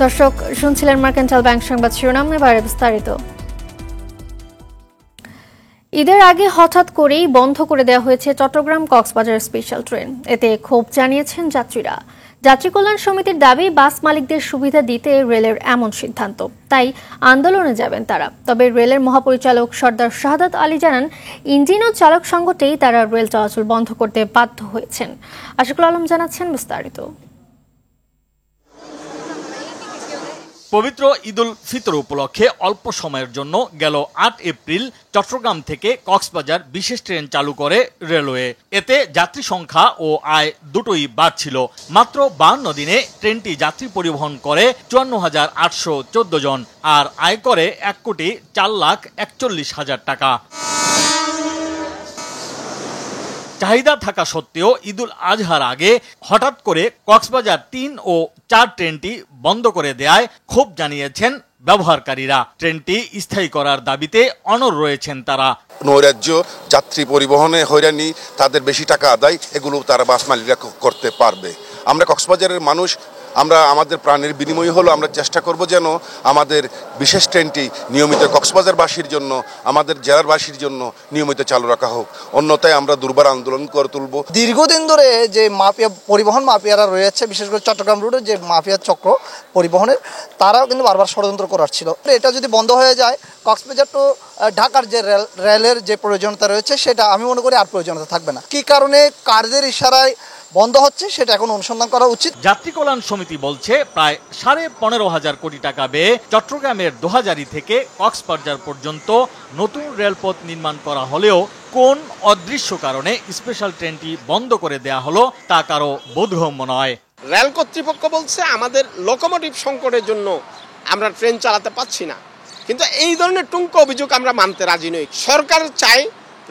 দর্শক শুনছিলেন mercantile bank সংবাদ শিরোনাম, এবারে বিস্তারিত। ঈদের আগে হঠাৎ করেই বন্ধ করে দেওয়া হয়েছে চট্টগ্রাম কক্সবাজার স্পেশাল ট্রেন। এতে ক্ষোভ জানিয়েছেন যাত্রীরা। যাত্রী কল্যাণ সমিতির দাবি, বাস মালিকদের সুবিধা দিতে রেলের এমন সিদ্ধান্ত, তাই আন্দোলনে যাবেন তারা। তবে রেলের মহাপরিচালক সর্দার শাহাদাত আলী জানান, ইঞ্জিন ও চালক সংকটেই তারা রেল চলাচল বন্ধ করতে বাধ্য হয়েছেন। আশিকুল আলম জানাচ্ছেন বিস্তারিত। পবিত্র ঈদুল ফিতর উপলক্ষে অল্প সময়ের জন্য গেল ৮ এপ্রিল চট্টগ্রাম থেকে কক্সবাজার বিশেষ ট্রেন চালু করে রেলওয়ে। এতে যাত্রী সংখ্যা ও আয় দুটোই বাড়ছিল। মাত্র ৫২ দিনে ট্রেনটি যাত্রী পরিবহন করে ৫৪,৮১৪ জন আর আয় করে ১,৪,৪১,০০০ টাকা। চাহিদা থাকা সত্ত্বেও ঈদুল আজহার আগে হঠাৎ করে কক্সবাজার ৩ ও ৪ ট্রেনটি বন্ধ করে দেয়ায় ক্ষোভ জানিয়েছেন ব্যবহারকারীরা। ট্রেনটি স্থায়ী করার দাবিতে অনড় রয়েছেন তারা। নৈরাজ্য, যাত্রী পরিবহনে হয়রানি, তাদের বেশি টাকা আদায়, এগুলো তারা বাস মালিকরা করতে পারবে। আমরা কক্সবাজারের মানুষ, আমরা আমাদের প্রাণের বিনিময় হলো আমরা চেষ্টা করব যেন আমাদের বিশেষ ট্রেনটি নিয়মিত কক্সবাজারবাসীর জন্য, আমাদের জেলারবাসীর জন্য নিয়মিত চালু রাখা হোক। অন্যথায় আমরা দুর্বার আন্দোলন করে তুলব। দীর্ঘদিন ধরে যে মাফিয়া পরিবহন মাফিয়ারা রয়েছে, বিশেষ করে চট্টগ্রাম রুটে যে মাফিয়া চক্র পরিবহনের, তারাও কিন্তু বারবার ষড়যন্ত্র করাচ্ছিল। এটা যদি বন্ধ হয়ে যায়, কক্সবাজার টু ঢাকার যে রেলের যে প্রয়োজনীয়তা রয়েছে, সেটা আমি মনে করি আর প্রয়োজনীয়তা থাকবে না। কি কারণে কার্যের ইশারায় বন্ধ হচ্ছে সেটা এখন অনুসন্ধান করা উচিত। যাত্রী কল্যাণ সমিতি বলছে, প্রায় 15,500 কোটি টাকা ব্যয়ে চট্টগ্রামের দোহাজারী থেকে কক্সবাজার পর্যন্ত নতুন রেলপথ নির্মাণ করা হলেও কোন অদৃশ্য কারণে স্পেশাল ট্রেনটি বন্ধ করে দেয়া হলো তা কারো বোধগম্য নয়। রেল কর্তৃপক্ষ বলছে আমাদের লোকোমোটিভ সংকটের জন্য আমরা ট্রেন চালাতে পারছি না, কিন্তু এই ধরনের টুঙ্কো অভিযোগ আমরা মানতে রাজি নই। সরকার চাই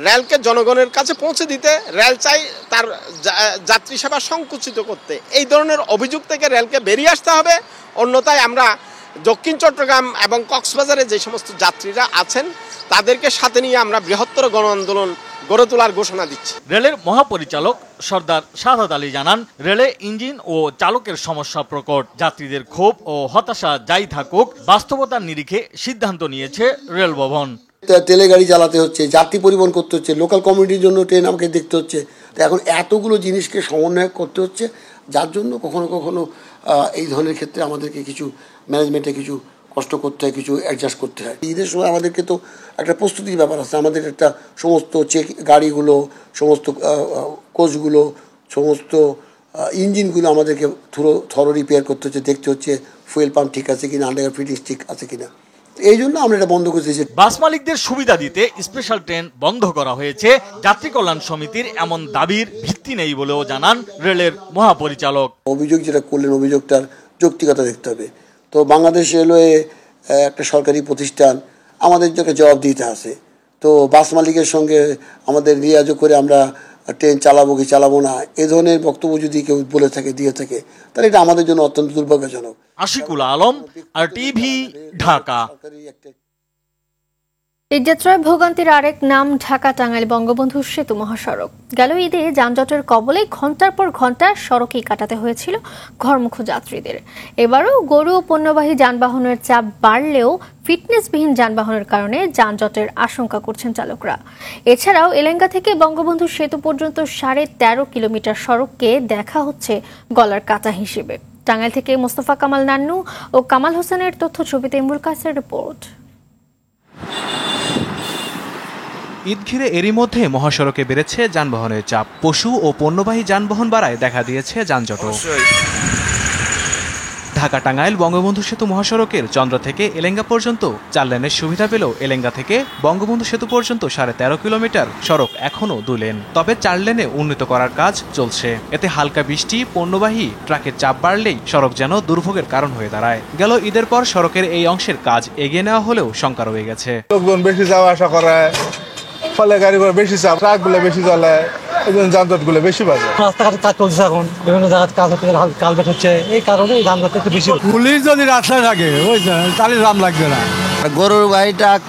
রেলকে জনগণের কাছে পৌঁছে দিতে, রেল চাই তার যাত্রী সেবা সংকুচিত করতে। এই ধরনের অভিযোগ থেকে রেলকে বেরিয়ে আসতে হবে। অন্যথায় আমরা দক্ষিণ চট্টগ্রাম এবং কক্সবাজারে যে সমস্ত যাত্রীরা আছেন তাদেরকে সাথে নিয়ে আমরা বৃহত্তর গণ আন্দোলন গড়ে তোলার ঘোষণা দিচ্ছি। রেলের মহাপরিচালক সর্দার শাহাদাত আলী জানান, রেলে ইঞ্জিন ও চালকের সমস্যা প্রকট। যাত্রীদের ক্ষোভ ও হতাশা যাই থাকুক, বাস্তবতার নিরিখে সিদ্ধান্ত নিয়েছে রেল ভবন। তেলে গাড়ি চালাতে হচ্ছে, যাত্রী পরিবহন করতে হচ্ছে, লোকাল কমিউনিটির জন্য ট্রেন আমাকে দেখতে হচ্ছে। তো এখন এতগুলো জিনিসকে সমন্বয় করতে হচ্ছে, যার জন্য কখনো কখনো এই ধরনের ক্ষেত্রে আমাদেরকে কিছু ম্যানেজমেন্টে কিছু কষ্ট করতে হয়, কিছু অ্যাডজাস্ট করতে হয়। ঈদের সময় আমাদেরকে তো একটা প্রস্তুতির ব্যাপার আছে। আমাদের একটা সমস্ত চেক গাড়িগুলো, সমস্ত কোচগুলো, সমস্ত ইঞ্জিনগুলো আমাদেরকে থরো রিপেয়ার করতে হচ্ছে, দেখতে হচ্ছে ফুয়েল পাম্প ঠিক আছে কিনা, আন্ডারগ্রাউন্ড ফিটিংস ঠিক আছে কিনা। এই জন্য আমরা এটা বন্ধ করেছি। বাস মালিকদের সুবিধা দিতে স্পেশাল ট্রেন বন্ধ করা হয়েছে। যাত্রী কল্যাণ সমিতির এমন দাবির ভিত্তি নেই বলেও জানান রেলের মহাপরিচালক। অভিযোগ যেটা করলেন, অভিযোগটার যৌক্তিকতা দেখতে হবে। তো বাংলাদেশ রেলওয়ে একটা সরকারি প্রতিষ্ঠান, আমাদের একটা জবাব দিতে আছে। তো বাস মালিকের সঙ্গে আমাদের রিয়াজও করে আমরা ট্রেন চালাবো কি চালাবো না, এ ধরনের বক্তব্য যদি কেউ বলে থাকে, দিয়ে থাকে, তাহলে এটা আমাদের জন্য অত্যন্ত দুর্ভাগ্যজনক। আশিকুল আলম, RTV, ঢাকা। ঈদযাত্রায় ভোগান্তির আরেক নাম ঢাকা টাঙ্গাইল বঙ্গবন্ধু সেতু মহাসড়ক। গেল ঈদে যানজটের কবলে ঘন্টার পর ঘন্টা সড়কেই কাটাতে হয়েছিল ঘরমুখো যাত্রীদের। এবারও গরু ও পণ্যবাহী যানবাহনের চাপ বাড়লেও ফিটনেসবিহীন যানবাহনের কারণে যানজটের আশঙ্কা করছেন চালকরা। এছাড়াও এলেঙ্গা থেকে বঙ্গবন্ধু সেতু পর্যন্ত 13.5 কিলোমিটার সড়ককে দেখা হচ্ছে গলার কাঁটা হিসেবে। টাঙ্গাইল থেকে মোস্তফা কামাল নান্নু ও কামাল হোসেনের তথ্য ছবিতে ইমরুল কাসের রিপোর্ট। ঈদ ঘিরে এরই মধ্যে মহাসড়কে বেড়েছে যানবাহনের চাপ। পশু ও পণ্যবাহী যানবাহন বাড়ায় দেখা দিয়েছে যানজটও। ঢাকা টাঙ্গাইল বঙ্গবন্ধু সেতু মহাসড়কের চন্দ্র থেকে এলেঙ্গা পর্যন্ত 4 লেনের সুবিধা পেলেও এলেঙ্গা থেকে বঙ্গবন্ধু সেতু পর্যন্ত 13.5 কিলোমিটার সড়ক এখনও 2 লেন। তবে 4 লেনে উন্নীত করার কাজ চলছে। এতে হালকা বৃষ্টি, পণ্যবাহী ট্রাকের চাপ বাড়লেই সড়ক যেন দুর্ভোগের কারণ হয়ে দাঁড়ায়। গেল ঈদের পর সড়কের এই অংশের কাজ এগিয়ে নেওয়া হলেও শঙ্কা রয়ে গেছে। লোকজন বেশি যাওয়া আসা করে, ফলে গাড়িগুলো বেশি চাপ, ট্রাকগুলো বেশি চলে, এই জন্য যানজটগুলো বেশি বাজে। রাস্তাঘাটে কাজ চলছে, এখন বিভিন্ন জায়গায় কাজ হচ্ছে, কালভার্ট হচ্ছে, এই কারণে যানজট একটু বেশি। পুলিশ যদি রাস্তায় থাকে তাহলে জাম লাগবে না। গরুর গাড়ি, ট্রাক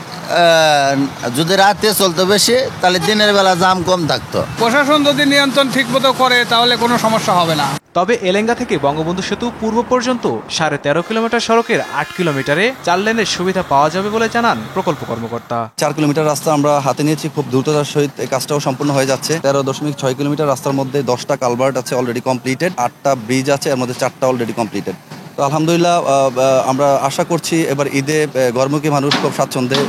যদি রাতে চলতো বেশি তাহলে দিনের বেলা জাম কম থাকতো। প্রশাসন যদি নিয়ন্ত্রণ ঠিকমতো করে তাহলে কোনো সমস্যা হবে না। তবে এলেঙ্গা থেকে বঙ্গবন্ধু সেতু পূর্ব পর্যন্ত 13.5 কিলোমিটার সড়কের 8 কিলোমিটারে 4 লেনের সুবিধা পাওয়া যাবে বলে জানান প্রকল্প কর্মকর্তা। 4 কিলোমিটার রাস্তা আমরা হাতে নিয়েছি, খুব দ্রুততার সহিত এই কাজটাও সম্পূর্ণ হয়ে যাচ্ছে। 13.6 কিলোমিটার রাস্তার মধ্যে 10টা কালভার্ট আছে অলরেডি কমপ্লিটেড, 8টা ব্রিজ আছে, এর মধ্যে 4টা অলরেডি কমপ্লিটেড। তো আলহামদুলিল্লাহ আমরা আশা করছি এবার ঈদে ঘরমুখী মানুষ খুব স্বাচ্ছন্দ্যে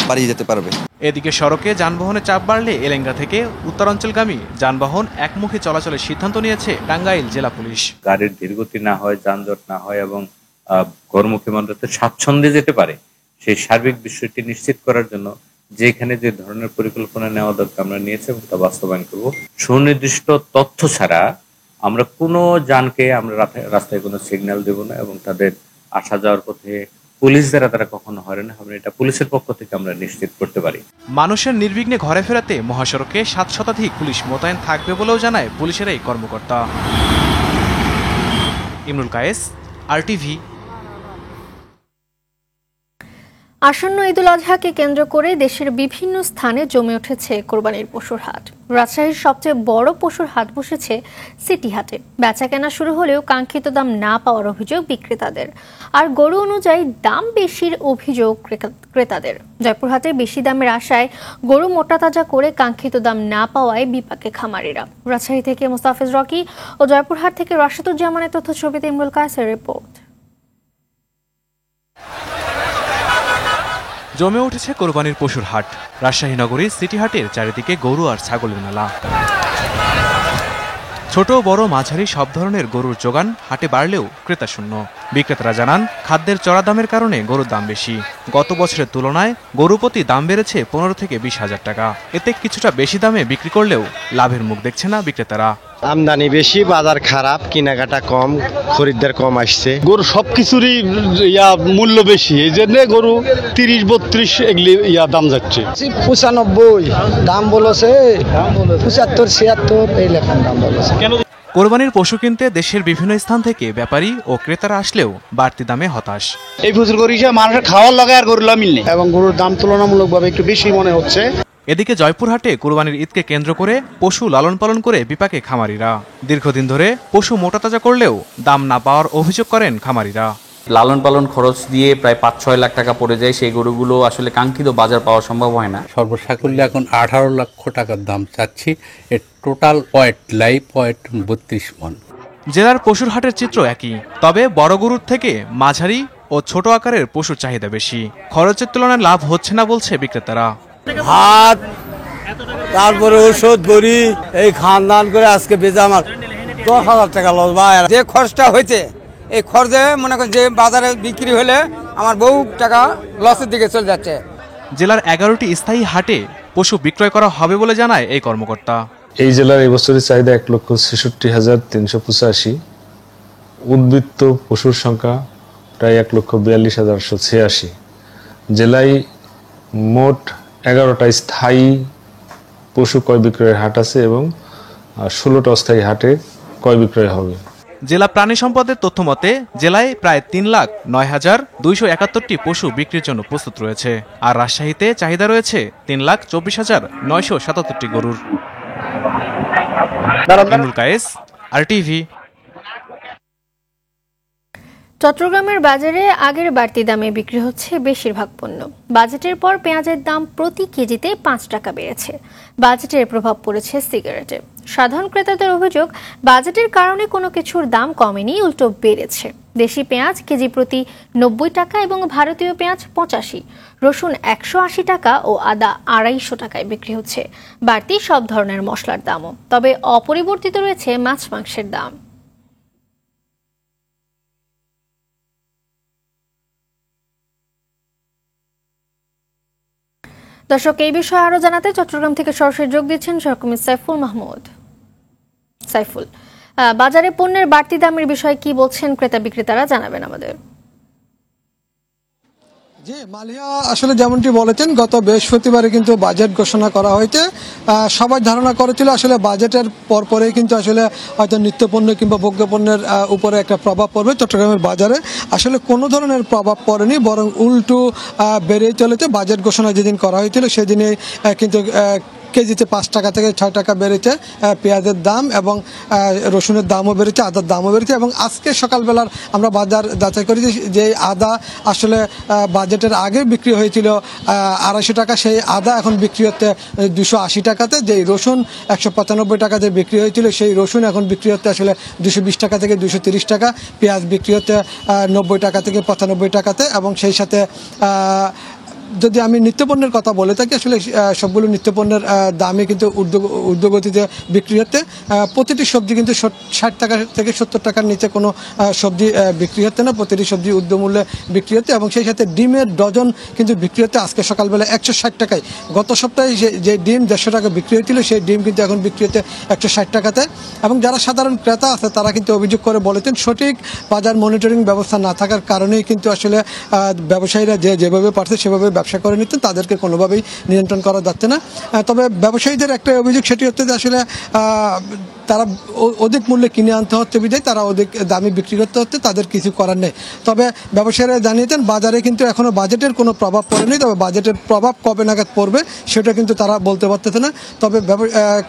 বাড়ি যেতে পারবে। এদিকে সড়কে যানবাহনের চাপ বাড়লে এলেঙ্গা থেকে উত্তরাঞ্চলগামী যানবাহন একমুখী চলাচলের সিদ্ধান্ত নিয়েছে টাঙ্গাইল জেলা পুলিশ। গাড়ির ধীরগতি না হয়, যানজট না হয় এবং ঘরমুখী মানুষ স্বাচ্ছন্দ্যে যেতে পারে, সেই সার্বিক বিষয়টি নিশ্চিত করার জন্য যেখানে যে ধরনের পরিকল্পনা নেওয়া দরকার আমরা নিয়েছি এবং তা বাস্তবায়ন করব। সুনির্দিষ্ট তথ্য ছাড়া আমরা কোনো যানকে আমরা রাস্তায় কোনো সিগন্যাল দেব না এবং তাদের আসা যাওয়ার পথে পুলিশ দ্বারা তারা কখনো হয়রানি হবে না, এটা পুলিশের পক্ষ থেকে আমরা নিশ্চিত করতে পারি। মানুষের নির্বিঘ্নে ঘরে ফেরাতে মহাসড়কে 7 শতাধিক পুলিশ মোতায়েন থাকবে বলেও জানায় পুলিশের এই কর্মকর্তা। ইমরুল কায়েস, RTV। আসন্ন ঈদুল আজহাকে কেন্দ্র করে দেশের বিভিন্ন স্থানে জমে উঠেছে কোরবানির পশুর হাট। রাজশাহীর সবচেয়ে বড় পশুর হাট বসেছে সিটি হাটে। বেচাকেনা শুরু হলেও কাঙ্ক্ষিত দাম না পাওয়ার অভিযোগ বিক্রেতাদের, আর গরু অনুযায়ী দাম বেশির অভিযোগ ক্রেতাদের। জয়পুরহাটে বেশি দামের আশায় গরু মোটা তাজা করে কাঙ্ক্ষিত দাম না পাওয়ায় বিপাকে খামারিরা। রাজশাহী থেকে মোস্তাফিজ রকি ও জয়পুরহাট থেকে রাশেদুজ্জামানের তথ্য ছবিতে ইমরুল কায়েসের রিপোর্ট। জমে উঠেছে কোরবানির পশুর হাট। রাজশাহী নগরীর সিটি হাটের চারিদিকে গরু আর ছাগলের মেলা। ছোট বড় মাঝারি সব ধরনের গরুর যোগান হাটে বাড়লেও ক্রেতা শূন্য। বিক্রেতারা জানান, খাদ্যের চড়া দামের কারণে গরুর দাম বেশি। গত বছরের তুলনায় গরু প্রতি দাম বেড়েছে 15 থেকে 20,000 টাকা। এতে কিছুটা বেশি দামে বিক্রি করলেও লাভের মুখ দেখছে না বিক্রেতারা। আমদানি বেশি, বাজার খারাপ, কেনাকাটা কম, খরিদ্দার কম আসছে। গরু সবকিছুরই মূল্য বেশি, এই জন্য গরু 30-32 এগুলি দাম যাচ্ছে। 95 দাম বলেছে, 75-76 এই লেখার দাম বলেছে। কোরবানির পশু কিনতে দেশের বিভিন্ন স্থান থেকে ব্যাপারী ও ক্রেতারা আসলেও বাড়তি দামে হতাশ। এই প্রচুর গরু হিসেবে মানুষের খাওয়ার লাগে আর গরুলা মিলনে, এবং গরুর দাম তুলনামূলকভাবে একটু বেশি মনে হচ্ছে। এদিকে জয়পুরহাটে কোরবানির ঈদকে কেন্দ্র করে পশু লালন পালন করে বিপাকে খামারিরা। দীর্ঘদিন ধরে পশু মোটা তাজা করলেও দাম না পাওয়ার অভিযোগ করেন খামারিরা। লালন পালন খরচ দিয়ে প্রায় 5-6 লাখ টাকা পড়ে যায়, সেই গরুগুলো আসলে কাঙ্ক্ষিত বাজার পাওয়া সম্ভব হয় না। সর্বসাকুল্যে এখন 18 লক্ষ টাকার দাম চাচ্ছি। এর টোটাল ওয়েট, লাইভ ওয়েট 32 মণ। জেলার পশুর হাটের চিত্র একই, তবে বড় গরুর থেকে মাঝারি ও ছোট আকারের পশুর চাহিদা বেশি। খরচের তুলনায় লাভ হচ্ছে না বলছে বিক্রেতারা। হাত, তারপরে ওষুধ গড়ি, এই খানদান করে আজকে বেজা আমার 10,000 টাকা লস ভাই। যে খরচটা হয়েছে এই খরচে মনে করেন যে বাজারে বিক্রি হলে আমার বহু টাকা লসের দিকে চলে যাচ্ছে। জেলার 11টি স্থায়ী হাটে পশু বিক্রয় করা হবে বলে জানায় এই কর্মকর্তা। এই জেলার এই বছরের চাহিদা 1,66,385। উদ্বৃত্ত পশুর সংখ্যা প্রায় 1,42,186। জেলায় মোট 11টা স্থায়ী পশু ক্রয় বিক্রয়ের হাট আছে এবং 16টা অস্থায়ী হাটে ক্রয় বিক্রয় হবে। জেলা প্রাণী সম্পদের তথ্য মতে জেলায় প্রায় 3,09,271টি পশু বিক্রির জন্য প্রস্তুত রয়েছে, আর রাজশাহীতে চাহিদা রয়েছে 3,24,977টি গরুর। ইমরুল কায়েস, RTV। চট্টগ্রামের বাজারে আগের বাড়তি দামে বিক্রি হচ্ছে বেশিরভাগ পণ্য। বাজেটের পর পেঁয়াজের দাম প্রতি কেজিতে 5 টাকা বেড়েছে। বাজেটের প্রভাব পড়েছে সিগারেটে। সাধারণ ক্রেতাদের অভিযোগ, বাজেটের কারণে কোনো কিছুর দাম কমেনি, উল্টো বেড়েছে। দেশি পেঁয়াজ কেজি প্রতি 90 টাকা এবং ভারতীয় পেঁয়াজ 85, রসুন 180 টাকা ও আদা 250 টাকায় বিক্রি হচ্ছে। বাড়তি সব ধরনের মশলার দামও, তবে অপরিবর্তিত রয়েছে মাছ মাংসের দাম। দর্শক, এই বিষয়ে আরো জানাতে চট্টগ্রাম থেকে সরাসরি যোগ দিচ্ছেন সহকর্মী সাইফুল মাহমুদ। সাইফুল, বাজারে পণ্যের বাড়তি দামের বিষয়ে কি বলছেন ক্রেতা বিক্রেতারা, জানাবেন আমাদের। জি, মালিয়া আসলে যেমনটি বলেছেন, গত বৃহস্পতিবারে কিন্তু বাজেট ঘোষণা করা হয়েছে। সবাই ধারণা করেছিল আসলে বাজেটের পরপরেই কিন্তু আসলে হয়তো নিত্যপণ্য কিংবা ভোগ্যপণ্যের উপরে একটা প্রভাব পড়বে চট্টগ্রামের বাজারে। আসলে কোনো ধরনের প্রভাব পড়েনি, বরং উল্টো বেড়েই চলেছে। বাজেট ঘোষণা যেদিন করা হয়েছিল সেদিনে কিন্তু কেজিতে 5 টাকা থেকে 6 টাকা বেড়েছে পেঁয়াজের দাম, এবং রসুনের দামও বেড়েছে, আদার দামও বেড়েছে। এবং আজকে সকালবেলার আমরা বাজার যাচাই করেছি, যে আদা আসলে বাজেটের আগে বিক্রি হয়েছিল 250 টাকা, সেই আদা এখন বিক্রি হচ্ছে 280 টাকাতে। যেই রসুন 195 টাকাতে বিক্রি হয়েছিল, সেই রসুন এখন বিক্রি হচ্ছে আসলে 220 টাকা থেকে 230 টাকা। পেঁয়াজ বিক্রি হচ্ছে 90 টাকা থেকে 95 টাকাতে। এবং সেই সাথে যদি আমি নিত্যপণ্যের কথা বলে থাকি, আসলে সবগুলো নিত্যপণ্যের দামই কিন্তু ঊর্ধ্বগতিতে বিক্রি হচ্ছে। প্রতিটি সবজি কিন্তু 60 টাকা থেকে 70 টাকার নিচে কোনো সবজি বিক্রি হচ্ছে না, প্রতিটি সবজি ঊর্ধ্বমূল্যে বিক্রি হচ্ছে। এবং সেই সাথে ডিমের ডজন কিন্তু বিক্রি হচ্ছে আজকে সকালবেলা 160 টাকায়। গত সপ্তাহে যে ডিম 150 টাকা বিক্রি হয়েছিল, সেই ডিম কিন্তু এখন বিক্রি হচ্ছে 160 টাকাতে। এবং যারা সাধারণ ক্রেতা আছে তারা কিন্তু অভিযোগ করে বলেছেন, সঠিক বাজার মনিটরিং ব্যবস্থা না থাকার কারণেই কিন্তু আসলে ব্যবসায়ীরা যেভাবে পারছে সেভাবে ব্যবসা করে নিতেন, তাদেরকে কোনোভাবেই নিয়ন্ত্রণ করা যাচ্ছে না। তবে ব্যবসায়ীদের একটা অভিযোগ, সেটি হচ্ছে যে আসলে তারা অধিক মূল্যে কিনে আনতে হচ্ছে বিধায় তারা অধিক দামে বিক্রি করতে হচ্ছে, তাদের কিছু করার নেই। তবে ব্যবসায়ীরা জানিয়েছেন বাজারে কিন্তু এখনো বাজেটের কোনো প্রভাব পড়েনি, তবে বাজেটের প্রভাব কবে নাগাদ পড়বে সেটা কিন্তু তারা বলতে পারতেছে না। তবে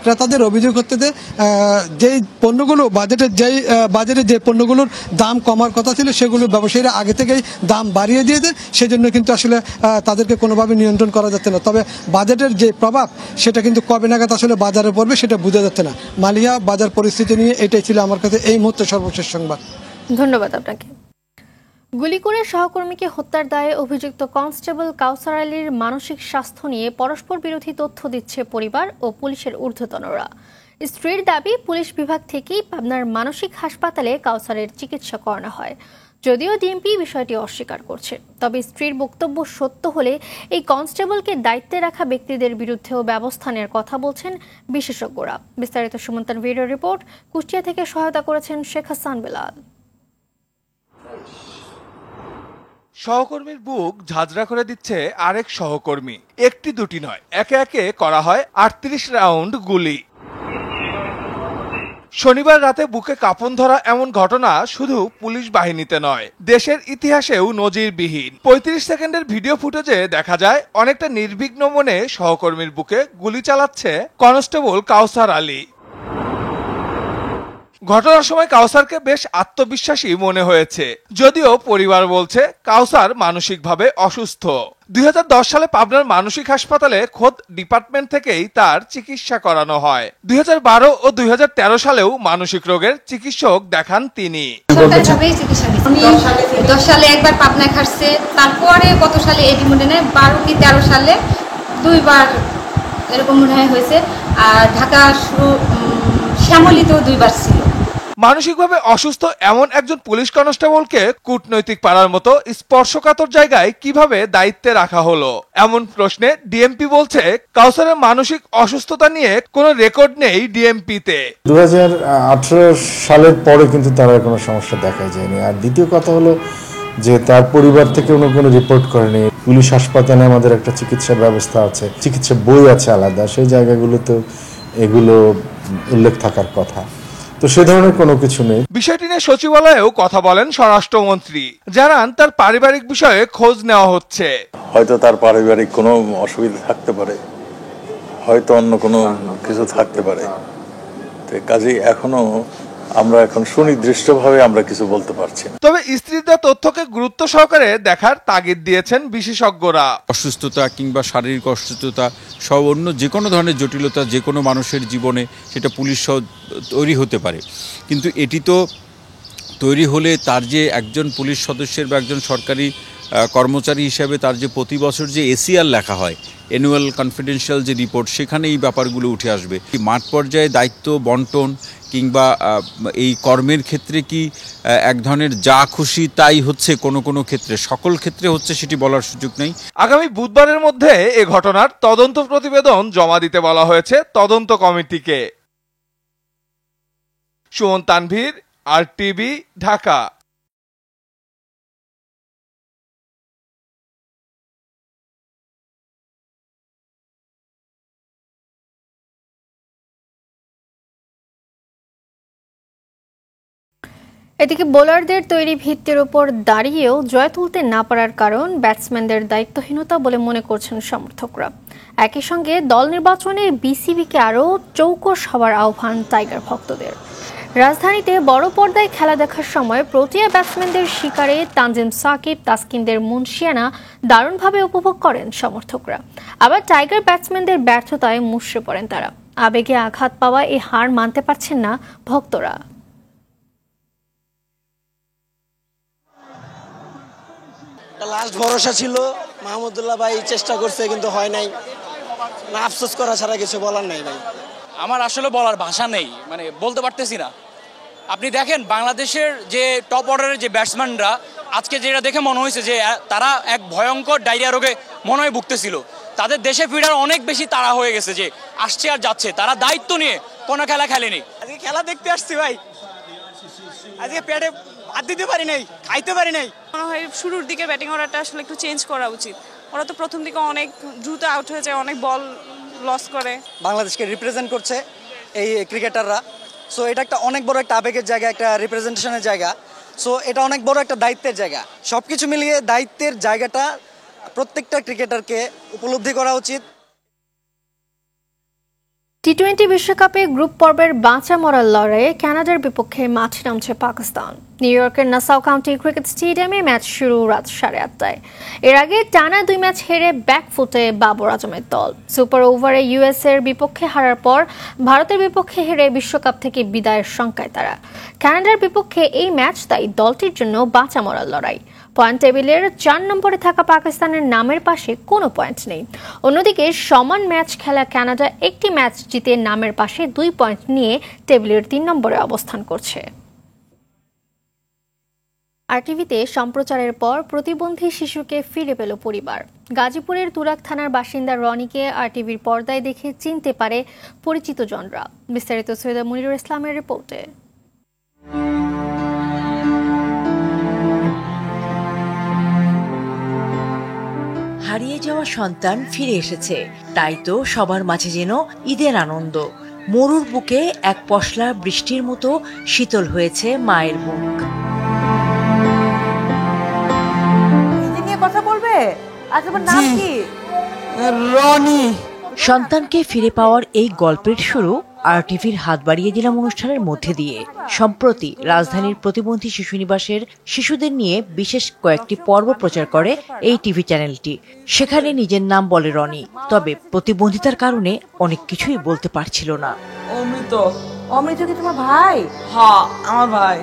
ক্রেতাদের অভিযোগ হচ্ছে যে যেই পণ্যগুলো বাজেটে যে পণ্যগুলোর দাম কমার কথা ছিল, সেগুলো ব্যবসায়ীরা আগে থেকেই দাম বাড়িয়ে দিয়েছে, সেজন্য কিন্তু আসলে তাদেরকে কোনোভাবে নিয়ন্ত্রণ করা যাচ্ছে না। তবে বাজেটের যে প্রভাব সেটা কিন্তু কবে নাগাদ আসলে বাজারে পড়বে সেটা বোঝা যাচ্ছে না। মালিয়া, বাজার পরিস্থিতি নিয়ে এটাই ছিল আমার কাছে এই মুহূর্তে সর্বশেষ সংবাদ। ধন্যবাদ আপনাকে। গুলি করে সহকর্মীকে হত্যার দায়ে অভিযুক্ত কনস্টেবল কাউসার আলীর মানসিক স্বাস্থ্য নিয়ে পরস্পর বিরোধী তথ্য দিচ্ছে পরিবার ও পুলিশের ঊর্ধ্বতনরা। স্ত্রীর দাবি, পুলিশ বিভাগ থেকেই পাবনার মানসিক হাসপাতালে কাউসারের চিকিৎসা করানো হয়। যদিও ডিএমপি বিষয়টি অস্বীকার করছে, তবে স্ত্রীর বক্তব্য সত্য হলে এই কনস্টেবলকে দায়িত্বে রাখা ব্যক্তিদের বিরুদ্ধেও ব্যবস্থা নেওয়ার কথা বলছেন বিশেষজ্ঞরা। বিস্তারিত সুমন্তান ভিডিও রিপোর্ট। কুষ্টিয়া থেকে সহায়তা করেছেন শেখ হাসান বেলাল। সহকর্মীর বুক ঝাঁঝরা করে দিচ্ছে আরেক সহকর্মী। একটি দুটি নয়, একে একে করা হয় 38 রাউন্ড গুলি। শনিবার রাতে বুকে কাঁপন ধরা এমন ঘটনা শুধু পুলিশ বাহিনীতে নয়, দেশের ইতিহাসেও নজিরবিহীন। 35 সেকেন্ডের ভিডিও ফুটেজে দেখা যায় অনেকটা নির্বিঘ্ন মনে সহকর্মীর বুকে গুলি চালাচ্ছে কনস্টেবল কাউসার আলী। ঘটনার সময় কাউসারকে বেশ আত্মবিশ্বাসী মনে হয়েছে, যদিও পরিবার বলছে কাউসার মানসিকভাবে অসুস্থ। 2010 সালে পাবনার মানসিক হাসপাতালে খোদ ডিপার্টমেন্ট থেকেই তার চিকিৎসা করানো হয়। 2012 ও 2013 সালেও মানসিক রোগের চিকিৎসক দেখান তিনি। 10 সালে একবার পাবনায় খাটছে, তারপরে কত সালে এডি মনে নেয় 12 কি 13 সালে দুইবার এরকম মনে হয়েছে। আর ঢাকা শ্যামলীতেও 2বার ছিল। মানসিকভাবে অসুস্থ এমন একজন পুলিশ কনস্টেবলকে কূটনৈতিক পাড়ার মতো স্পর্শকাতর জায়গায় কিভাবে দায়িত্বে রাখা হলো, এমন প্রশ্নে ডিএমপি বলছে কাউসারের মানসিক অসুস্থতা নিয়ে কোনো রেকর্ড নেই ডিএমপিতে। 2018 সালের পরে কিন্তু তার কোনো সমস্যা দেখা যায়নি। আর দ্বিতীয় কথা হলো যে তার পরিবার থেকে কোনো রিপোর্ট করেনি। পুলিশ হাসপাতালে আমাদের একটা চিকিৎসা ব্যবস্থা আছে, চিকিৎসা বই আছে আলাদা, সেই জায়গাগুলোতে এগুলো উল্লেখ থাকার কথা। তো সে ধরনের কোনো কিছু নেই। বিষয়টি নিয়ে সচিবালয়েও কথা বলেন স্বরাষ্ট্রমন্ত্রী, জানান তার পারিবারিক বিষয়ে খোঁজ নেওয়া হচ্ছে। হয়তো তার পারিবারিক কোনো অসুবিধা থাকতে পারে, হয়তো অন্য কোনো কিছু থাকতে পারে। তো কাজেই এখনো আমরা সুনির্দিষ্টভাবে আমরা কিছু বলতে পারছি না। তবে স্ত্রীর দেওয়া তথ্যকে গুরুত্ব সহকারে দেখার তাগিদ দিয়েছেন বিশেষজ্ঞরা। অসুস্থতা কিংবা শারীরিক অসুস্থতা সব অন্য যে কোনো ধরনের জটিলতা যে কোনো মানুষের জীবনে সেটা পুলিশ সহ তৈরি হতে পারে, কিন্তু এটি তো তৈরি হলে তার যে একজন পুলিশ সদস্যের বা একজন সরকারি কর্মচারী হিসাবে তার যে প্রতি বছর যে এসিআর লেখা হয়, অ্যানুয়াল কনফিডেন্সিয়াল যে রিপোর্ট, সেখানে এই ব্যাপারগুলো উঠে আসবে। মাঠ পর্যায়ে দায়িত্ব বন্টন কিংবা এই কর্মের ক্ষেত্রে কি এক ধরনের যা খুশি তাই হচ্ছে, কোনো ক্ষেত্রে সকল ক্ষেত্রে হচ্ছে সেটি বলার সুযোগ নেই। আগামী বুধবারের মধ্যে এ ঘটনার তদন্ত প্রতিবেদন জমা দিতে বলা হয়েছে তদন্ত কমিটিকে। সুমন তানভীর, RTV, ঢাকা। এদিকে বোলারদের তৈরি ভিত্তির উপর দাঁড়িয়েও জয় তুলতে না পারার কারণ ব্যাটসম্যানদের দায়িত্বহীনতা বলে মনে করছেন সমর্থকরা। একই সঙ্গে দল নির্বাচনে বিসিবিকে আরও চৌকস হওয়ার আহ্বান টাইগার ভক্তদের। রাজধানীতে বড় পর্দায় খেলা দেখার সময় প্রোটিয়া ব্যাটসম্যানদের শিকারে তানজিম সাকিব, তাসকিনদের মুন্সিয়ানা দারুণভাবে উপভোগ করেন সমর্থকরা। আবার টাইগার ব্যাটসম্যানদের ব্যর্থতায় মুষড়ে পড়েন তারা। আবেগে আঘাত পাওয়া এই হার মানতে পারছেন না ভক্তরা। লাস্ট ভরসা ছিল, মাহমুদুল্লাহ ভাই চেষ্টা করছে কিন্তু হয় নাই, না আফসোস করা ছাড়া কিছু বলার নাই ভাই। আমার আসলে বলার ভাষা নেই, মানে বলতে পারতেছি না। আপনি দেখেন বাংলাদেশের যে টপ অর্ডারের যে ব্যাটসম্যানরা আজকে যেটা দেখে মনে হয়েছে যে তারা এক ভয়ঙ্কর ডায়রিয়া রোগে মনে হয় ভুগতেছিল। তাদের দেশে ফিরার অনেক বেশি তাড়া হয়ে গেছে যে আসছে আর যাচ্ছে, তারা দায়িত্ব নিয়ে কোনো খেলা খেলেনি। আজকে খেলা দেখতে আসছি ভাই, আজকে পেটে ভাত দিতে পারি নাই, খাইতে পারি নাই। মনে হয় শুরুর দিকে ব্যাটিং অর্ডারটা আসলে একটু চেঞ্জ করা উচিত। ওরা তো প্রথম দিকে অনেক দ্রুত আউট হয়ে যায়, অনেক বল লস করে। বাংলাদেশকে রিপ্রেজেন্ট করছে এই ক্রিকেটাররা, সো এটা একটা অনেক বড় একটা আবেগের জায়গা, একটা রিপ্রেজেন্টেশনের জায়গা। সো এটা অনেক বড় একটা দায়িত্বের জায়গা। সব কিছু মিলিয়ে দায়িত্বের জায়গাটা প্রত্যেকটা ক্রিকেটারকে উপলব্ধি করা উচিত। টি-20 বিশ্বকাপে গ্রুপ পর্বের বাঁচা মরার লড়াইয়ে কানাডার বিপক্ষে মাঠে নামছে পাকিস্তান। নিউ ইয়র্কের নাসাউ কাউন্টি ক্রিকেট স্টেডিয়ামে ম্যাচ শুরু রাত 8:30টায়। এর আগে টানা 2 ম্যাচ হেরে ব্যাকফুটে বাবর আজমের দল। সুপার ওভারে ইউএসএর বিপক্ষে হারার পর ভারতের বিপক্ষে হেরে বিশ্বকাপ থেকে বিদায়ের শঙ্কায় তারা। কানাডার বিপক্ষে এই ম্যাচ তাই দলটির জন্য বাঁচা মরার লড়াই। পয়েন্ট টেবিলের 4 নম্বরে থাকা পাকিস্তানের নামের পাশে কোনো পয়েন্ট নেই। অন্যদিকে সমান ম্যাচ খেলা কানাডা একটি ম্যাচ জিতে নামের পাশে 2 পয়েন্ট নিয়ে টেবিলের 3 নম্বরে অবস্থান করছে। আরটিভিতে সম্প্রচারের পর প্রতিবন্ধী শিশুকে ফিরে পেল পরিবার। গাজীপুরের তুরাগ থানার বাসিন্দা রনিকে আরটিভির পর্দায় দেখে চিনতে পারে পরিচিত জনরা। বিস্তারিত সৈয়দ মুনিরুল ইসলামের রিপোর্টে। হারিয়ে যাওয়া সন্তান ফিরে এসেছে, তাই তো সবার মাঝে যেন ঈদের আনন্দ। মরুর বুকে এক পশলা বৃষ্টির মতো শীতল হয়েছে মায়ের বুক। কথা বলবে? আজ তোমার নাম কি? রনি। সন্তানকে ফিরে পাওয়ার এই গল্পের শুরু আরটিভির হাত বাড়িয়ে দিলাম অনুষ্ঠানের মধ্যে দিয়ে। সম্প্রতি রাজধানীর প্রতিবন্ধী শিশু নিবাসের শিশুদের নিয়ে বিশেষ কয়েকটি পর্ব প্রচার করে এই টিভি চ্যানেলটি। সেখানে নিজের নাম বলে রনি, তবে প্রতিবন্ধিতার কারণে অনেক কিছুই বলতে পারছিল না। অমৃত। অমৃত কি তোমার ভাই? হ্যাঁ, আমার ভাই।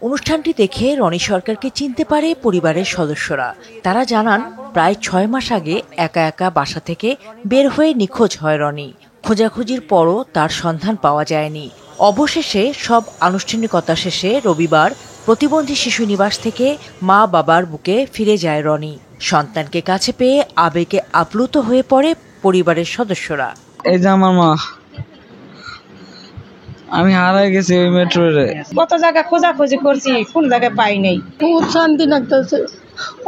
অনুষ্ঠানটি দেখে রনি সরকারকে চিনতে পারে পরিবারের সদস্যরা। তারা জানান প্রায় 6 মাস আগে একা একা বাসা থেকে বের হয়ে নিখোঁজ হয় রনি। খোঁজাখুঁজির পরও তার সন্ধান পাওয়া যায়নি। অবশেষে সব আনুষ্ঠানিকতা শেষে রবিবার প্রতিবন্ধী শিশু নিবাস থেকে মা বাবার বুকে ফিরে যায় রনি। সন্তানকে কাছে পেয়ে আবেগে আপ্লুত হয়ে পড়ে পরিবারের সদস্যরা। এই যে আমার মা, আমি হারাই গেছি ওই মেট্রোরে। কত জায়গা খোঁজাখুঁজি করছি, কোন জায়গায় পাই নাই। খুব শান্তি লাগতেছে,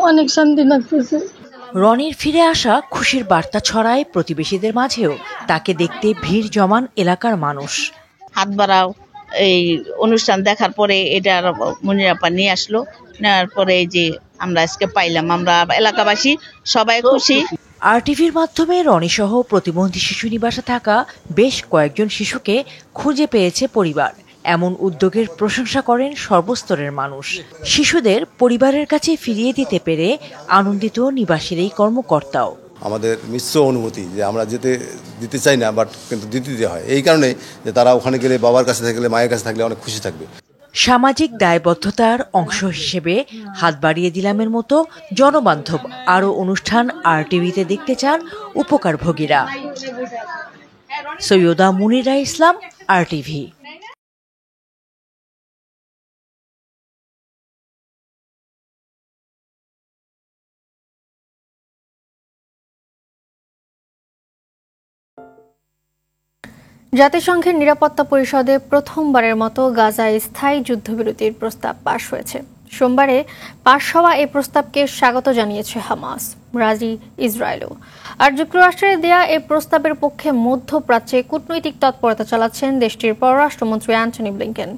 অনেক শান্তি লাগতেছে। রনির ফিরে আসা খুশির বার্তা ছড়ায় প্রতিবেশীদের মাঝেও। তাকে দেখতে ভিড় জমান এলাকার মানুষ। হাত বাড়াও এই অনুষ্ঠান দেখার পরে এটা মুনিরাপা নিয়ে আসলো, নেওয়ার পরে এই যে আমরা আজকে পাইলাম, আমরা এলাকাবাসী সবাই খুশি। আরটিভির মাধ্যমে রনি সহ প্রতিবন্ধী শিশু নিবাসে থাকা বেশ কয়েকজন শিশুকে খুঁজে পেয়েছে পরিবার। এমন উদ্যোগের প্রশংসা করেন সর্বস্তরের মানুষ। শিশুদের পরিবারের কাছে ফিরিয়ে দিতে পেরে আনন্দিত নিবাসীর এই কর্মকর্তাও। আমাদের মিশ্র অনুভূতি যে আমরা দিতে চাই না, বাট কিন্তু দিতে হয়, এই কারণে যে তারা ওখানে গেলে, বাবার কাছে থাকলে, মায়ের কাছে থাকলে অনেক খুশি থাকবে। সামাজিক দায়বদ্ধতার অংশ হিসেবে হাত বাড়িয়ে দিলামের মতো জনবান্ধব আরও অনুষ্ঠান আরটিভিতে দেখতে চান উপকারভোগীরা। সৈয়দা মুনিরা ইসলাম, আরটিভি। জাতিসংঘের নিরাপত্তা পরিষদে প্রথমবারের মতো গাজায় স্থায়ী যুদ্ধবিরতির প্রস্তাব পাশ হয়েছে। সোমবারে পাশ হওয়া এই প্রস্তাবকে স্বাগত জানিয়েছে হামাস। রাজি ইসরায়েলও। আর যুক্তরাষ্ট্রের দেয়া এই প্রস্তাবের পক্ষে মধ্যপ্রাচ্যে কূটনৈতিক তৎপরতা চালাচ্ছেন দেশটির পররাষ্ট্রমন্ত্রী অ্যান্টনি ব্লিংকেন।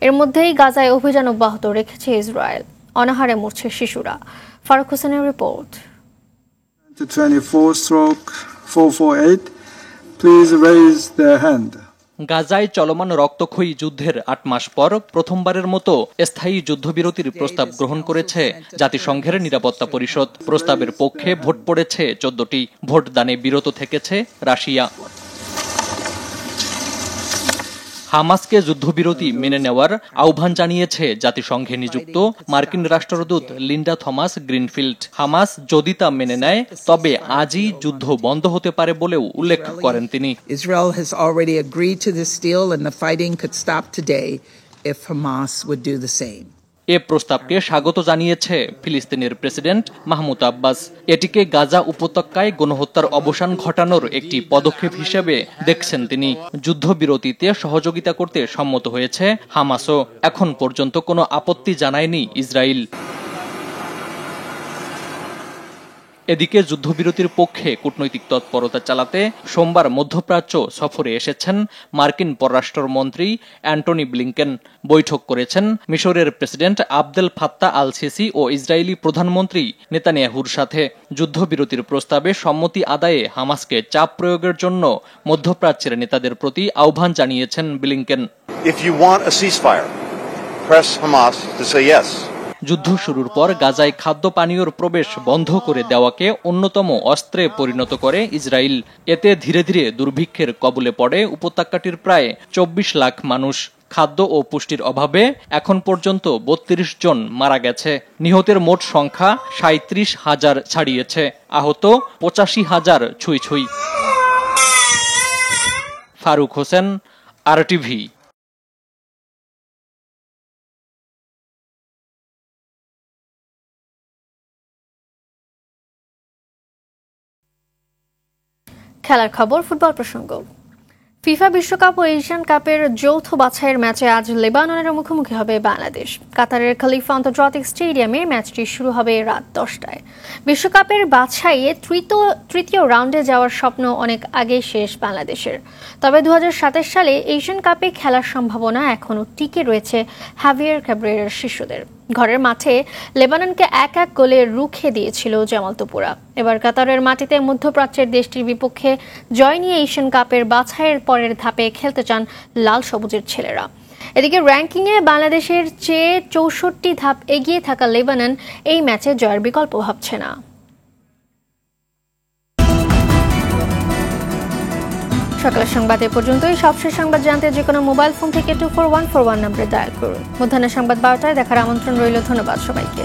এর মধ্যেই গাজায় অভিযান অব্যাহত রেখেছে ইসরায়েল। অনাহারে মরছে শিশুরা। ফারুক হোসেনের report. 24/448 please raise their hand. গাজায় চলমান রক্তক্ষয়ী যুদ্ধের ৮ মাস পর প্রথমবারের মতো স্থায়ী যুদ্ধবিরতির প্রস্তাব গ্রহণ করেছে জাতিসংঘের নিরাপত্তা পরিষদ। প্রস্তাবের পক্ষে ভোট পড়েছে 14টি। ভোটদানে বিরত থেকেছে রাশিয়া। হামাসকে যুদ্ধবিরতি মেনে নেওয়ার আহ্বান জানিয়েছে জাতিসংঘে নিযুক্ত মার্কিন রাষ্ট্রদূত লিন্ডা থমাস গ্রিনফিল্ড। হামাস যদি তা মেনে নেয় তবে আজই যুদ্ধ বন্ধ হতে পারে বলেও উল্লেখ করেন তিনি। Israel has already agreed to this deal and the fighting could stop today if Hamas would do the same. এ প্রস্তাবকে স্বাগত জানিয়েছে ফিলিস্তিনের প্রেসিডেন্ট মাহমুদ আব্বাস। এটিকে গাজা উপত্যকায় গণহত্যার অবসান ঘটানোর একটি পদক্ষেপ হিসেবে দেখছেন তিনি। যুদ্ধবিরতিতে সহযোগিতা করতে সম্মত হয়েছে হামাসও। এখন পর্যন্ত কোনো আপত্তি জানায়নি ইসরায়েল। এদিকে যুদ্ধবিরতির পক্ষে কূটনৈতিক তৎপরতা চালাতে সোমবার মধ্যপ্রাচ্য সফরে এসেছেন মার্কিন পররাষ্ট্রমন্ত্রী অ্যান্টনি ব্লিংকেন। বৈঠক করেছেন মিশরের president Abdel Fattah al Sisi ও ইসরায়েলি প্রধানমন্ত্রী নেতানিয়াহুর সাথে। যুদ্ধবিরতির প্রস্তাবে সম্মতি আদায়ে হামাসকে চাপ প্রয়োগের জন্য মধ্যপ্রাচ্যের নেতাদের প্রতি আহ্বান জানিয়েছেন Blinken. If you want a ceasefire, press Hamas to say yes. যুদ্ধ শুরুর পর গাজায় খাদ্য পানীয়র প্রবেশ বন্ধ করে দেওয়াকে অন্যতম অস্ত্রে পরিণত করে ইসরায়েল। এতে ধীরে ধীরে দুর্ভিক্ষের কবলে পড়ে উপত্যকাটির প্রায় 24 লাখ মানুষ। খাদ্য ও পুষ্টির অভাবে এখন পর্যন্ত 32 জন মারা গেছে। নিহতের মোট সংখ্যা 37,000 ছাড়িয়েছে। আহত 85,000 ছুঁই ছুঁই। ফারুক হোসেন, RTV। খেলার খবর, ফুটবল প্রসঙ্গ। ফিফা বিশ্বকাপ ও এশিয়ান কাপের যৌথ বাছাইয়ের ম্যাচে আজ লেবাননের মুখোমুখি হবে বাংলাদেশ। কাতারের খলিফা আন্তর্জাতিক স্টেডিয়ামে ম্যাচটি শুরু হবে রাত 10টায়। বিশ্বকাপের বাছাইয়ে তৃতীয় রাউন্ডে যাওয়ার স্বপ্ন অনেক আগেই শেষ বাংলাদেশের। তবে 2027 সালে এশিয়ান কাপে খেলার সম্ভাবনা এখনও টিকে রয়েছে হাভিয়ার ক্যাব্রেরার শিষ্যদের। ঘরের মাঠে লেবাননকে 1-1 গোলে রুখে দিয়েছিল জামাল তোপুরা। এবার কাতারের মাটিতে মধ্যপ্রাচ্যের দেশটির বিপক্ষে জয় নিয়ে এশিয়ান কাপের বাছাইয়ের পরের ধাপে খেলতে চান লাল সবুজের ছেলেরা। এদিকে র্যাঙ্কিংয়ে বাংলাদেশের চেয়ে 64 ধাপ এগিয়ে থাকা লেবানন এই ম্যাচে জয়ের বিকল্প ভাবছে না। সকালের সংবাদ এ পর্যন্তই। সবশেষ সংবাদ জানতে যে কোনো মোবাইল ফোন থেকে 24141 নম্বরে ডায়াল করুন। মধ্যাহ্নের সংবাদ 12টায় দেখার আমন্ত্রণ রইল। ধন্যবাদ সবাইকে।